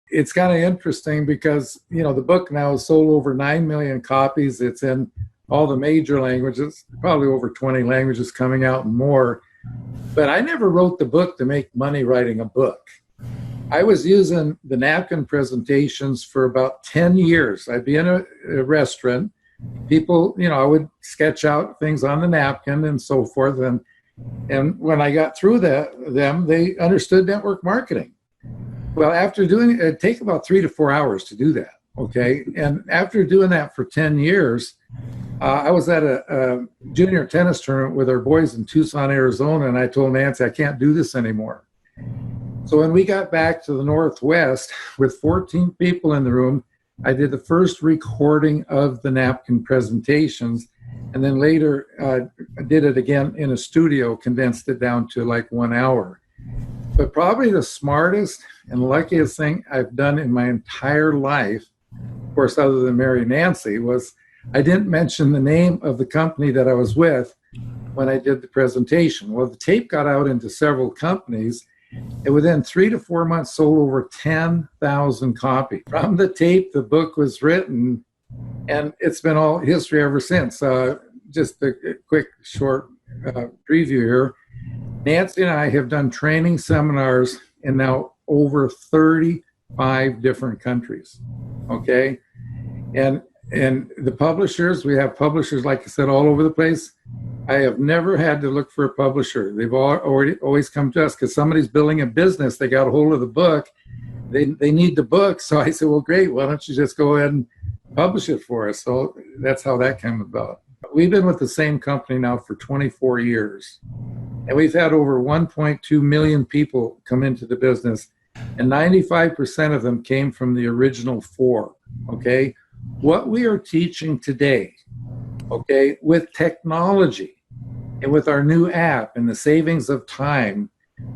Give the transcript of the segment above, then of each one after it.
it's kind of interesting because, the book now has sold over 9 million copies. It's in all the major languages, probably over 20 languages coming out and more. But I never wrote the book to make money writing a book. I was using the napkin presentations for about 10 years. I'd be in a restaurant. People, I would sketch out things on the napkin and so forth. And when I got through them, they understood network marketing. Well, after doing it, it'd take about 3 to 4 hours to do that. Okay. And after doing that for 10 years, I was at a junior tennis tournament with our boys in Tucson, Arizona, and I told Nancy, I can't do this anymore. So when we got back to the Northwest with 14 people in the room, I did the first recording of the napkin presentations, and then later did it again in a studio, condensed it down to like 1 hour. But probably the smartest and luckiest thing I've done in my entire life, of course, other than marry Nancy, was I didn't mention the name of the company that I was with when I did the presentation. Well, the tape got out into several companies, and within 3 to 4 months sold over 10,000 copies. From the tape, the book was written, and it's been all history ever since. Just a quick, short preview here. Nancy and I have done training seminars in now over 35 different countries, okay? And the publishers, we have publishers, like I said, all over the place. I have never had to look for a publisher. They've always come to us because somebody's building a business. They got a hold of the book. They need the book. So I said, well, great. Why don't you just go ahead and publish it for us? So that's how that came about. We've been with the same company now for 24 years. And we've had over 1.2 million people come into the business. And 95% of them came from the original 4, okay? What we are teaching today, okay, with technology and with our new app and the savings of time,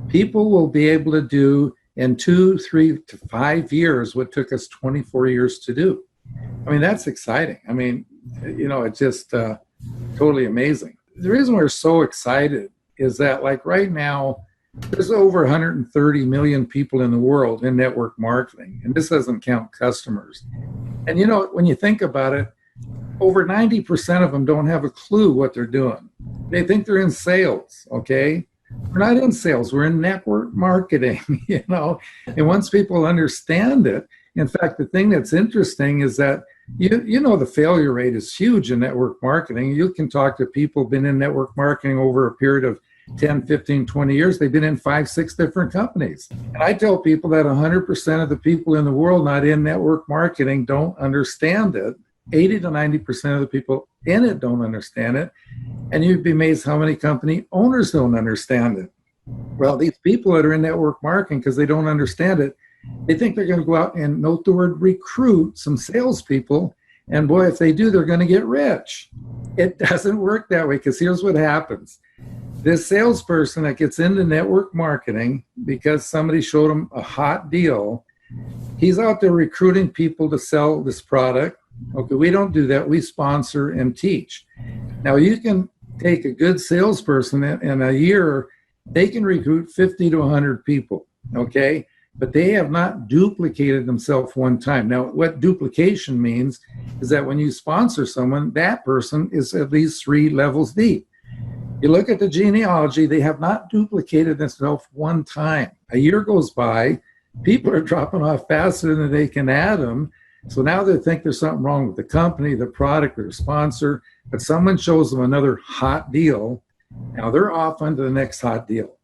people will be able to do in 2, 3 to 5 years what took us 24 years to do. I mean, that's exciting. I mean, it's just totally amazing. The reason we're so excited is that, like right now, there's over 130 million people in the world in network marketing, and this doesn't count customers. And when you think about it, over 90% of them don't have a clue what they're doing. They think they're in sales, okay? We're not in sales, we're in network marketing, And once people understand it, in fact, the thing that's interesting is that, the failure rate is huge in network marketing. You can talk to people who've been in network marketing over a period of 10, 15, 20 years. They've been in 5, 6 different companies. And I tell people that 100% of the people in the world not in network marketing don't understand it. 80 to 90% of the people in it don't understand it. And you'd be amazed how many company owners don't understand it. Well, these people that are in network marketing, because they don't understand it, they think they're going to go out and, note the word, recruit some salespeople. And boy, if they do, they're going to get rich. It doesn't work that way, because here's what happens. This salesperson that gets into network marketing because somebody showed him a hot deal, he's out there recruiting people to sell this product. Okay, we don't do that. We sponsor and teach. Now, you can take a good salesperson in a year, they can recruit 50 to 100 people, okay? But they have not duplicated themselves one time. Now, what duplication means is that when you sponsor someone, that person is at least 3 levels deep. You look at the genealogy, they have not duplicated themselves one time. A year goes by, people are dropping off faster than they can add them. So now they think there's something wrong with the company, the product, their sponsor, but someone shows them another hot deal. Now they're off onto the next hot deal.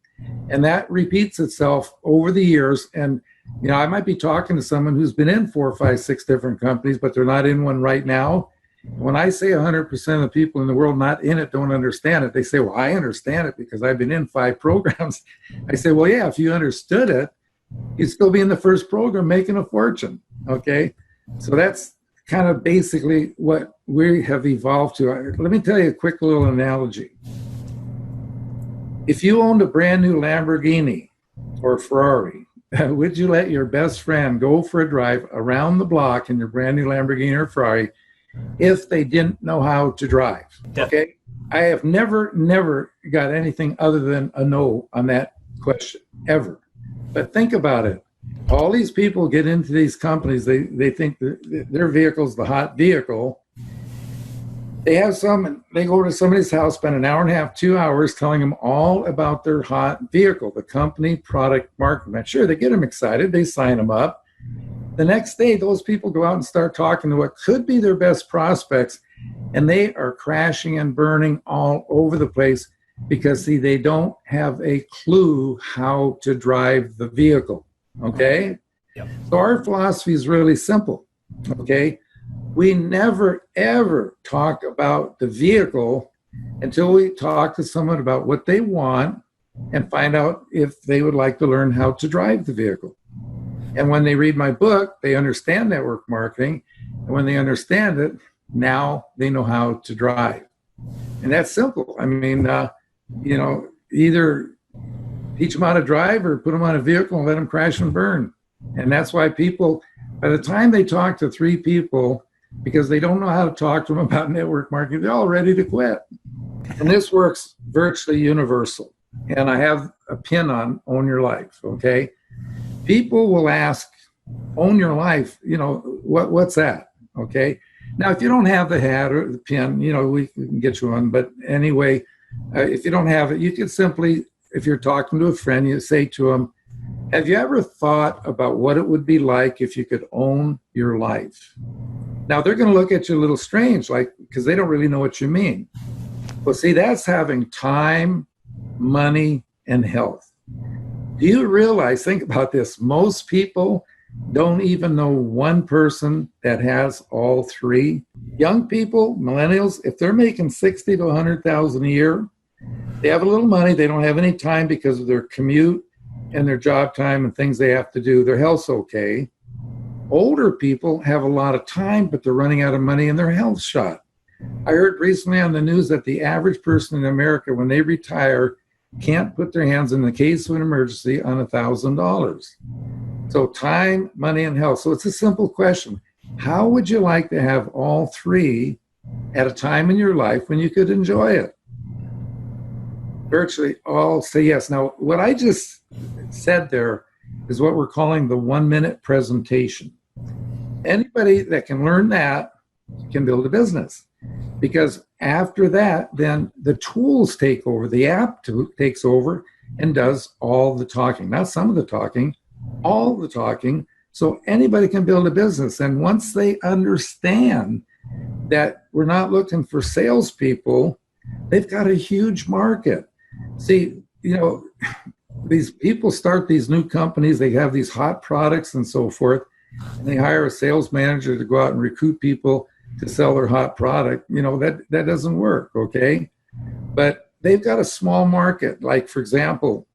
And that repeats itself over the years. And, I might be talking to someone who's been in 4, 5, 6 different companies, but they're not in one right now. When I say 100% of the people in the world not in it don't understand it, they say, well, I understand it because I've been in 5 programs. I say, well, yeah, if you understood it, you'd still be in the first program making a fortune, okay? So that's kind of basically what we have evolved to. Let me tell you a quick little analogy. If you owned a brand new Lamborghini or Ferrari, would you let your best friend go for a drive around the block in your brand new Lamborghini or Ferrari if they didn't know how to drive? Okay? I have never got anything other than a no on that question, ever. But think about it. all these people get into these companies. They think their vehicle's the hot vehicle. They have some, they go to somebody's house, spend an hour and a half, 2 hours telling them all about their hot vehicle, the company, product, market. Sure, they get them excited. They sign them up. The next day, those people go out and start talking to what could be their best prospects, and they are crashing and burning all over the place because, see, they don't have a clue how to drive the vehicle, okay? Yep. So our philosophy is really simple, okay? We never, ever talk about the vehicle until we talk to someone about what they want and find out if they would like to learn how to drive the vehicle. And when they read my book, they understand network marketing. And when they understand it, now they know how to drive. And that's simple. I mean, either teach them how to drive or put them on a vehicle and let them crash and burn. And that's why people, by the time they talk to 3 people, because they don't know how to talk to them about network marketing, they're all ready to quit. And this works virtually universal. And I have a pin on Own Your Life, okay? People will ask, own your life, what's that, okay? Now, if you don't have the hat or the pin, we can get you one. But anyway, if you don't have it, you can simply, if you're talking to a friend, you say to them, have you ever thought about what it would be like if you could own your life? Now, they're going to look at you a little strange, because they don't really know what you mean. Well, see, that's having time, money, and health. Do you realize, think about this, most people don't even know one person that has all 3. Young people, millennials, if they're making 60 to 100,000 a year, they have a little money, they don't have any time because of their commute and their job time and things they have to do. Their health's okay. Older people have a lot of time, but they're running out of money and their health's shot. I heard recently on the news that the average person in America, when they retire, can't put their hands in the case of an emergency on $1,000. So time, money, and health. So it's a simple question. How would you like to have all 3 at a time in your life when you could enjoy it? Virtually all say yes. Now, what I just said there is what we're calling the 1-minute presentation. Anybody that can learn that can build a business. Because after that, then the tools take over. The app takes over and does all the talking. Not some of the talking, all the talking. So anybody can build a business. And once they understand that we're not looking for salespeople, they've got a huge market. See, these people start these new companies. They have these hot products and so forth. And they hire a sales manager to go out and recruit people to sell their hot product. That doesn't work, okay? But they've got a small market. Like, for example,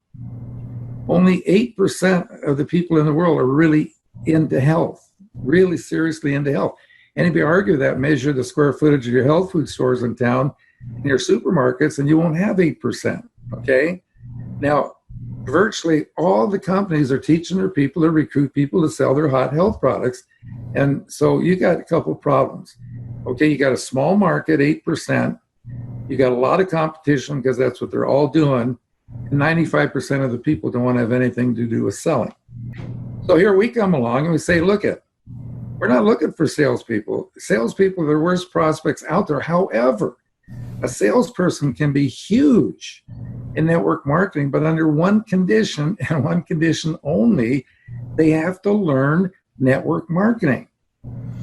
only 8% of the people in the world are really into health, really seriously into health. And if you argue that, measure the square footage of your health food stores in town and your supermarkets, and you won't have 8%, okay? Now, virtually all the companies are teaching their people to recruit people to sell their hot health products. And so you got a couple problems. Okay, you got a small market, 8%. You got a lot of competition because that's what they're all doing. And 95% of the people don't want to have anything to do with selling. So here we come along and we say, we're not looking for salespeople. Salespeople are the worst prospects out there. However, a salesperson can be huge in network marketing, but under one condition, and one condition only, they have to learn network marketing.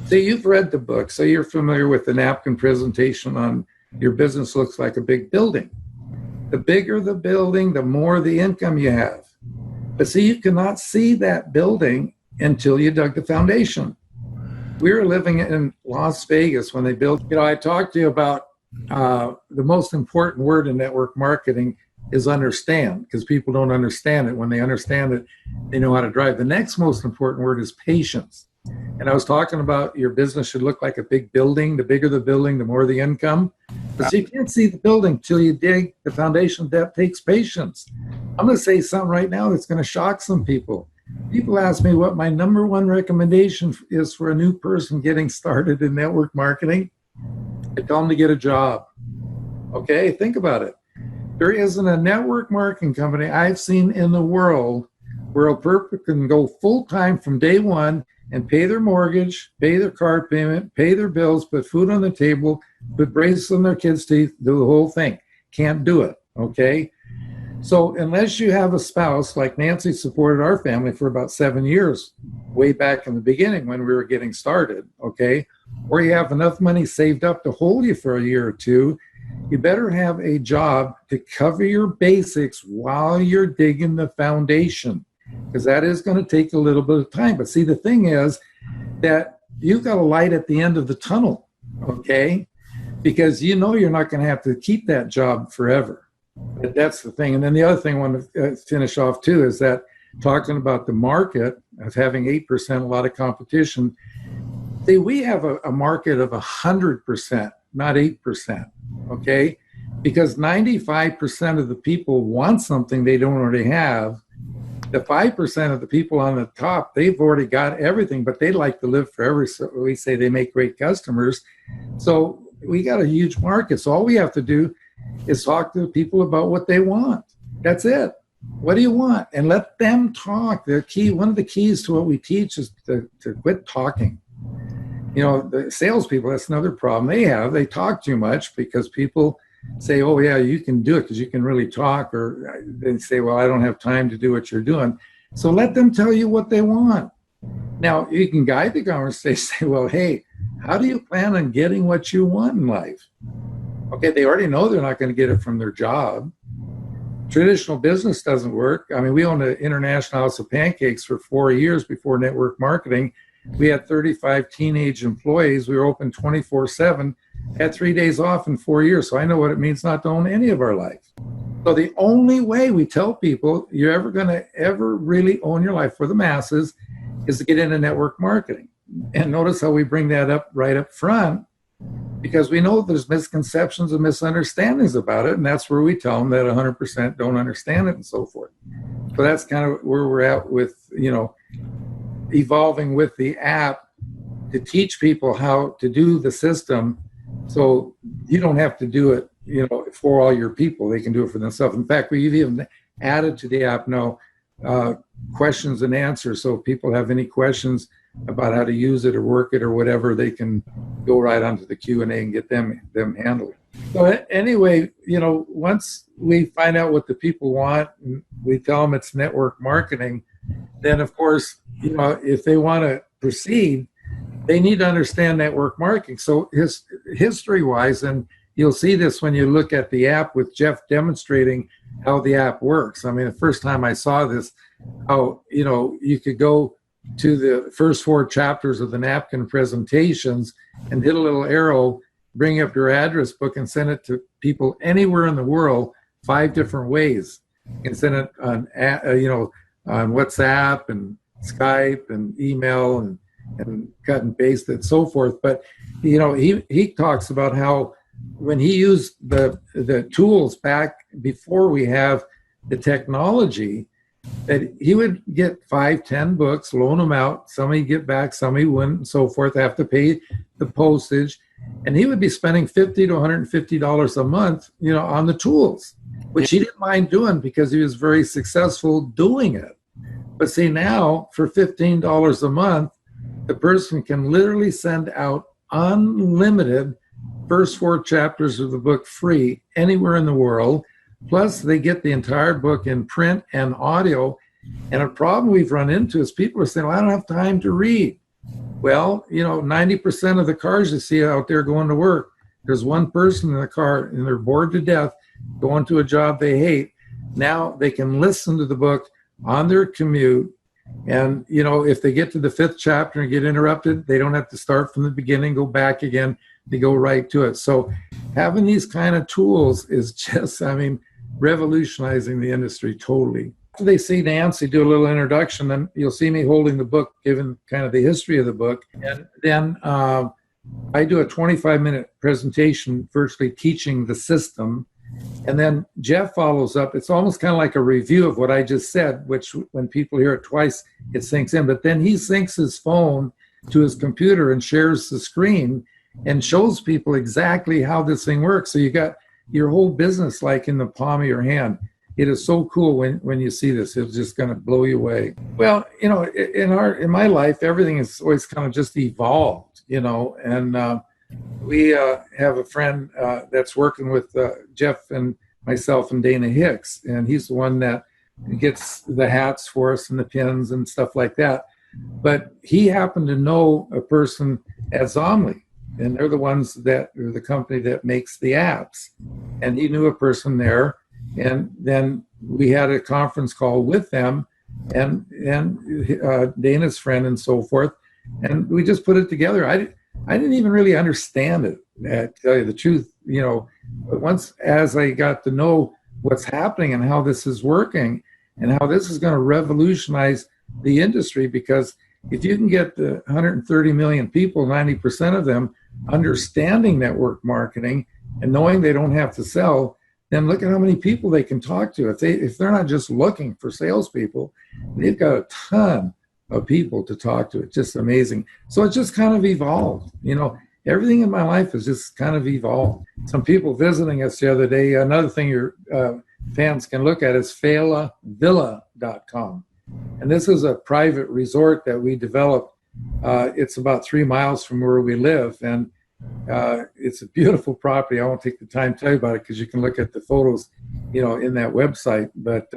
So you've read the book, so you're familiar with the napkin presentation on your business looks like a big building. The bigger the building, the more the income you have. But see, you cannot see that building until you dug the foundation. We were living in Las Vegas when they built, I talked to you about the most important word in network marketing is understand, because people don't understand it. When they understand it, they know how to drive. The next most important word is patience. And I was talking about your business should look like a big building. The bigger the building, the more the income. But so you can't see the building till you dig the foundation. That takes patience. I'm going to say something right now that's going to shock some people. People ask me what my number one recommendation is for a new person getting started in network marketing. I tell them to get a job. Okay, think about it. There isn't a network marketing company I've seen in the world where a person can go full-time from day one and pay their mortgage, pay their car payment, pay their bills, put food on the table, put braces on their kids' teeth, do the whole thing. Can't do it, okay? So unless you have a spouse, like Nancy supported our family for about 7 years, way back in the beginning when we were getting started, okay? Or you have enough money saved up to hold you for a year or two, you better have a job to cover your basics while you're digging the foundation, because that is going to take a little bit of time. But see, the thing is that you've got a light at the end of the tunnel, okay? Because you know you're not going to have to keep that job forever. But that's the thing. And then the other thing I want to finish off too is that talking about the market of having 8%, a lot of competition. See, we have a market of 100%, not 8%, okay? Because 95% of the people want something they don't already have. The 5% of the people on the top, they've already got everything, but they like to live forever. So we say they make great customers. So we got a huge market. So all we have to do is talk to people about what they want. That's it. What do you want? And let them talk. One of the keys to what we teach is to quit talking. You know, the salespeople, that's another problem they have. They talk too much because people say, oh, yeah, you can do it because you can really talk. Or they say, well, I don't have time to do what you're doing. So let them tell you what they want. Now, you can guide the conversation, say, well, hey, how do you plan on getting what you want in life? Okay, they already know they're not going to get it from their job. Traditional business doesn't work. I mean, we owned an International House of Pancakes for 4 years before network marketing. We had 35 teenage employees. We were open 24/7, had 3 days off in 4 years. So I know what it means not to own any of our life. So the only way we tell people you're ever going to ever really own your life for the masses is to get into network marketing. And notice how we bring that up right up front, because we know there's misconceptions and misunderstandings about it. And that's where we tell them that 100% don't understand it and so forth. So that's kind of where we're at with, you know, evolving with the app to teach people how to do the system, so you don't have to do it, you know, for all your people. They can do it for themselves. In fact, we've even added to the app now questions and answers. So if people have any questions about how to use it or work it or whatever, they can go right onto the Q&A and get them handled. So anyway, you know, once we find out what the people want, and we tell them it's network marketing, then of course, you know, if they want to proceed, they need to understand network marketing. So history-wise, and you'll see this when you look at the app with Jeff demonstrating how the app works. I mean, the first time I saw this, how, you know, you could go to the first 4 chapters of the napkin presentations and hit a little arrow, bring up your address book and send it to people anywhere in the world 5 different ways. You can send it on, you know, on WhatsApp and Skype and email and cut and paste and so forth. But, you know, he talks about how when he used the tools back before we have the technology, that he would get 5-10 books, loan them out, some he'd get back, some he wouldn't, and so forth, have to pay the postage, and he would be spending $50 to $150 a month, you know, on the tools, which he didn't mind doing because he was very successful doing it. But see, now for $15 a month, the person can literally send out unlimited first 4 chapters of the book free anywhere in the world. Plus, they get the entire book in print and audio. And a problem we've run into is people are saying, well, I don't have time to read. Well, you know, 90% of the cars you see out there going to work, there's one person in the car and they're bored to death going to a job they hate. Now they can listen to the book on their commute. And, you know, if they get to the 5th chapter and get interrupted, they don't have to start from the beginning, go back again. They go right to it. So having these kind of tools is just, I mean, revolutionizing the industry totally. After they see Nancy do a little introduction, then you'll see me holding the book, giving kind of the history of the book. And then I do a 25-minute presentation, virtually teaching the system. And then Jeff follows up. It's almost kind of like a review of what I just said, which when people hear it twice, it sinks in. But then he syncs his phone to his computer and shares the screen and shows people exactly how this thing works. So you got your whole business like in the palm of your hand. it is so cool when you see this. It's just going to blow you away. Well, in my life, everything has always kind of just evolved, and we have a friend that's working with Jeff and myself and Dana Hicks, and he's the one that gets the hats for us and the pins and stuff like that. But he happened to know a person at Zomly, and they're the ones that are the company that makes the apps. And he knew a person there, and then we had a conference call with them and Dana's friend and so forth, and we just put it together. I didn't even really understand it, to tell you the truth, but once as I got to know what's happening and how this is working and how this is going to revolutionize the industry, because if you can get the 130 million people, 90% of them understanding network marketing and knowing they don't have to sell, then look at how many people they can talk to. If they're not just looking for salespeople, they've got a ton of people to talk to. It's just amazing. So it just kind of evolved. Everything in my life has just kind of evolved. Some people visiting us the other day, another thing your fans can look at is FaillaVilla.com. And this is a private resort that we developed. It's about 3 miles from where we live. And it's a beautiful property. I won't take the time to tell you about it because you can look at the photos, in that website. But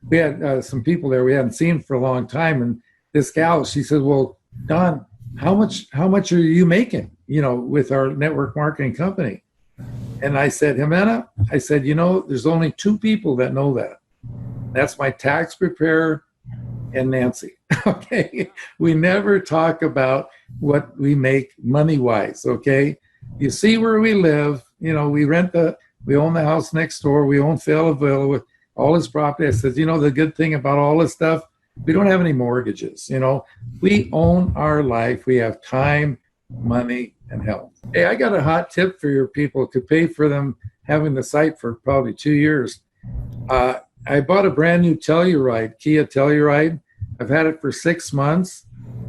we had some people there we hadn't seen for a long time. And this gal, she said, well, Don, how much are you making, with our network marketing company? And I said, Jimena, there's only 2 people that know that. That's my tax preparer and Nancy. Okay. We never talk about what we make money-wise. Okay. You see where we live, we own the house next door. We own Failla with all his property. I said, the good thing about all this stuff, we don't have any mortgages. We own our life. We have time, money, and health. Hey, I got a hot tip for your people. Could pay for them having the site for probably 2 years. I bought a brand new Telluride, Kia Telluride. I've had it for 6 months.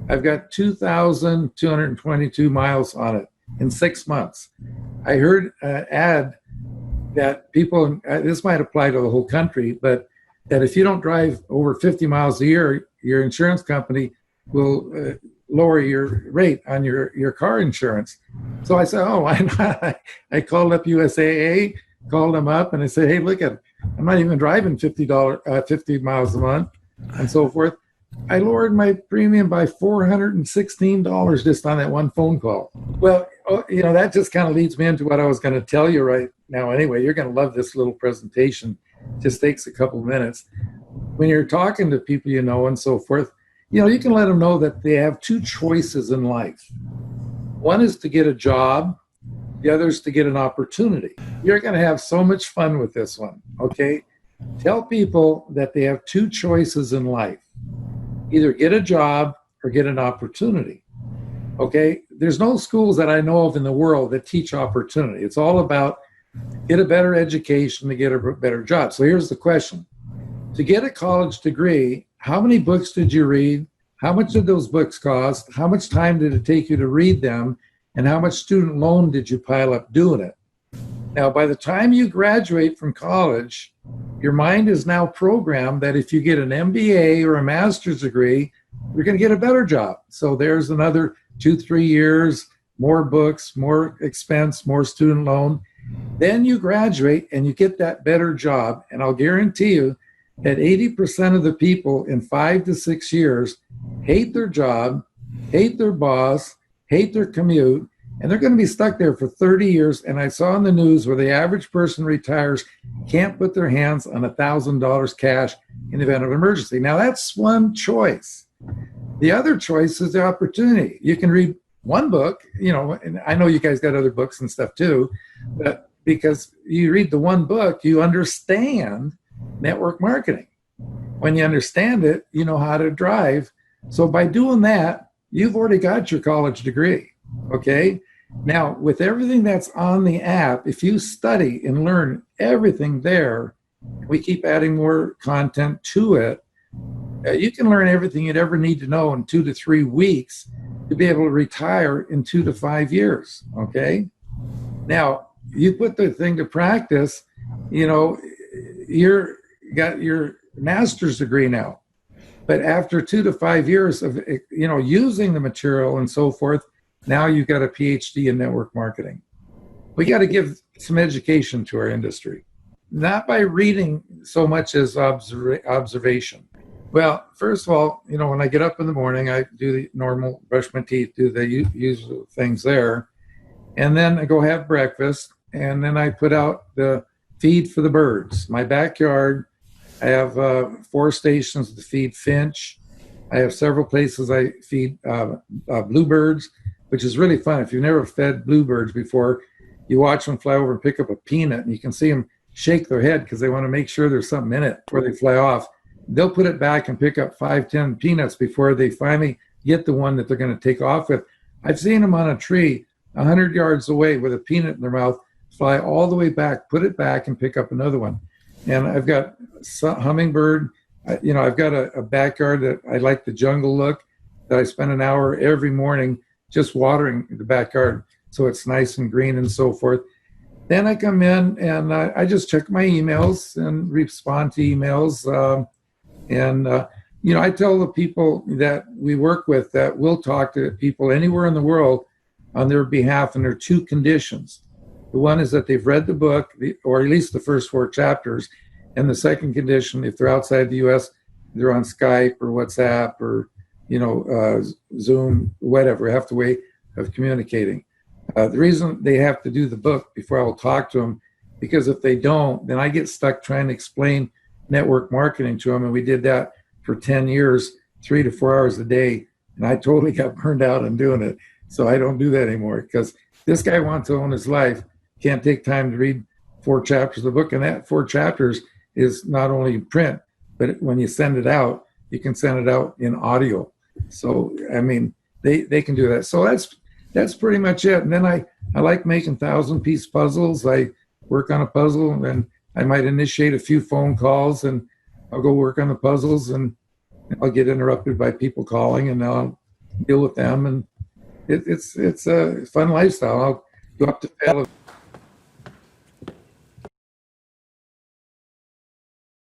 I've got 2,222 miles on it in 6 months. I heard an ad that people, this might apply to the whole country, but that if you don't drive over 50 miles a year, your insurance company will lower your rate on your car insurance. So I said, oh, why not? I called up USAA, called them up, and I said, hey, look I'm not even driving 50 miles a month and so forth. I lowered my premium by $416 just on that one phone call. Well, that just kind of leads me into what I was going to tell you right now. Anyway, you're going to love this little presentation. It just takes a couple minutes. When you're talking to people and so forth, you can let them know that they have 2 choices in life. One is to get a job. The other is to get an opportunity. You're going to have so much fun with this one, okay? Tell people that they have 2 choices in life. Either get a job or get an opportunity, okay? There's no schools that I know of in the world that teach opportunity. It's all about get a better education to get a better job. So here's the question. To get a college degree, how many books did you read? How much did those books cost? How much time did it take you to read them? And how much student loan did you pile up doing it? Now, by the time you graduate from college, your mind is now programmed that if you get an MBA or a master's degree, you're going to get a better job. So there's another 2-3 years, more books, more expense, more student loan. Then you graduate and you get that better job. And I'll guarantee you that 80% of the people in 5 to 6 years hate their job, hate their boss, hate their commute, and they're going to be stuck there for 30 years. And I saw in the news where the average person retires, can't put their hands on $1,000 cash in the event of an emergency. Now, that's one choice. The other choice is the opportunity. You can read one book, and I know you guys got other books and stuff too, but because you read the one book, you understand network marketing. When you understand it, you know how to drive. So by doing that, you've already got your college degree, okay? Now, with everything that's on the app, if you study and learn everything there, we keep adding more content to it, you can learn everything you'd ever need to know in 2 to 3 weeks to be able to retire in 2 to 5 years, okay? Now, you put the thing to practice, you're got your master's degree now. But after 2 to 5 years of using the material and so forth, now you've got a PhD in network marketing. We got to give some education to our industry, not by reading so much as observation. Well, first of all, when I get up in the morning, I do the normal brush my teeth, do the usual things there. And then I go have breakfast. And then I put out the feed for the birds. My backyard, I have 4 stations to feed finch. I have several places I feed bluebirds, which is really fun. If you've never fed bluebirds before, you watch them fly over and pick up a peanut, and you can see them shake their head because they want to make sure there's something in it before they fly off. They'll put it back and pick up 5, 10 peanuts before they finally get the one that they're going to take off with. I've seen them on a tree 100 yards away with a peanut in their mouth, fly all the way back, put it back, and pick up another one. And I've got hummingbird. I've got a backyard that I like the jungle look, that I spend an hour every morning just watering the backyard so it's nice and green and so forth. Then I come in and I just check my emails and respond to emails. I tell the people that we work with that we'll talk to people anywhere in the world on their behalf, and there are 2 conditions. The one is that they've read the book, or at least the first 4 chapters. And the second condition, if they're outside the U.S., they're on Skype or WhatsApp or, Zoom, whatever, have to way of communicating. The reason they have to do the book before I will talk to them, because if they don't, then I get stuck trying to explain network marketing to them. And we did that for 10 years, 3 to 4 hours a day. And I totally got burned out on doing it. So I don't do that anymore, because this guy wants to own his life, can't take time to read 4 chapters of the book. And that 4 chapters is not only in print, but when you send it out, you can send it out in audio. So, they can do that. So that's pretty much it. And then I like making 1,000-piece puzzles. I work on a puzzle, and then I might initiate a few phone calls, and I'll go work on the puzzles, and I'll get interrupted by people calling, and I'll deal with them. And it's a fun lifestyle. I'll go up to Failla